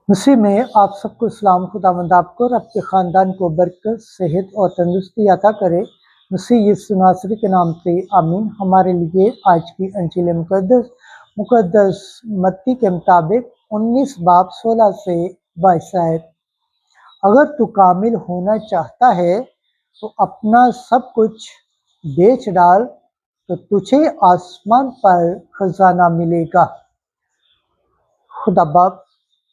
مسیح میں آپ سب کو اسلام، خداوند آپ کو اور آپ کے خاندان کو برکت، صحت اور تندرستی عطا کرے۔ مسیح یسوع ناصری کے نام سے آمین۔ ہمارے لیے آج کی انجیل مقدس متی کے مطابق 19 باب 16 سے 22 آیت۔ اگر تو کامل ہونا چاہتا ہے تو اپنا سب کچھ بیچ ڈال تو تجھے آسمان پر خزانہ ملے گا۔ خدا باپ،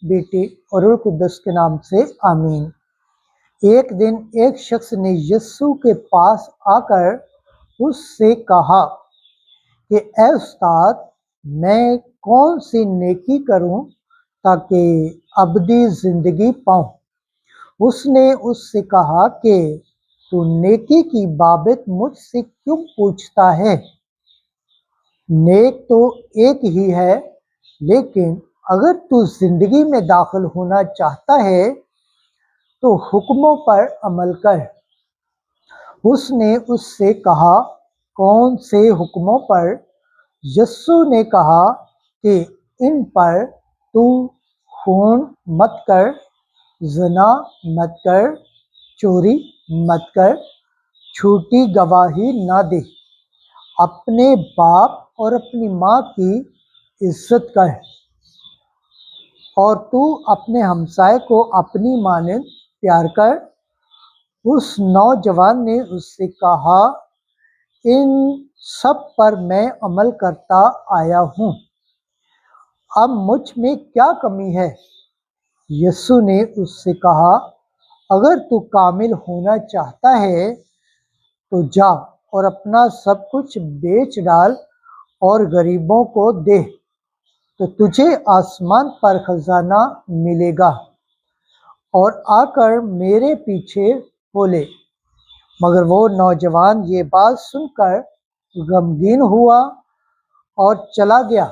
بیٹے اور روح القدس کے نام سے آمین۔ ایک دن ایک شخص نے یسوع کے پاس آ کر اس سے کہا کہ اے استاد، میں کون سی نیکی کروں تاکہ ابدی زندگی پاؤں؟ اس نے اس سے کہا کہ تو نیکی کی بابت مجھ سے کیوں پوچھتا ہے؟ نیک تو ایک ہی ہے، لیکن اگر تو زندگی میں داخل ہونا چاہتا ہے تو حکموں پر عمل کر۔ اس نے اس سے کہا، کون سے حکموں پر؟ یسوع نے کہا کہ ان پر تو خون مت کر، زنا مت کر، چوری مت کر، جھوٹی گواہی نہ دے، اپنے باپ اور اپنی ماں کی عزت کر، اور تو اپنے ہمسائے کو اپنی مانند پیار کر۔ اس نوجوان نے اس سے کہا، ان سب پر میں عمل کرتا آیا ہوں، اب مجھ میں کیا کمی ہے؟ یسوع نے اس سے کہا، اگر تو کامل ہونا چاہتا ہے تو جا اور اپنا سب کچھ بیچ ڈال اور غریبوں کو دے، تو تجھے آسمان پر خزانہ ملے گا، اور آ کر میرے پیچھے ہو لے۔ مگر وہ نوجوان یہ بات سن کر غمگین ہوا اور چلا گیا،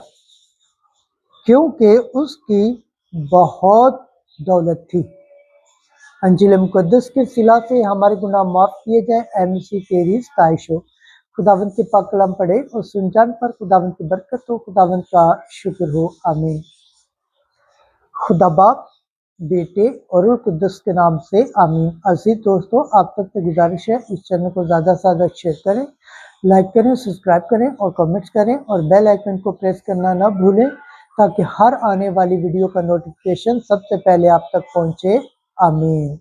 کیونکہ اس کی بہت دولت تھی۔ انجیل مقدس کے صلہ سے ہمارے گناہ معاف کیے جائیں۔ اے مسیح تیری ستائش ہو۔ خداوند کے پاک کلام پڑھے اور سن جان پر خداوند کی برکت ہو، خداوند کا شکر ہو، آمین۔ خدا باپ، بیٹے اور روح القدس کے نام سے آمین۔ عزیز دوستو، آپ تک سے گزارش ہے اس چینل کو زیادہ سے زیادہ شیئر کریں، لائک کریں، سبسکرائب کریں اور کمنٹس کریں، اور بیل آئیکن کو پریس کرنا نہ بھولیں تاکہ ہر آنے والی ویڈیو کا نوٹیفیکیشن سب سے پہلے آپ تک پہنچے۔ آمین۔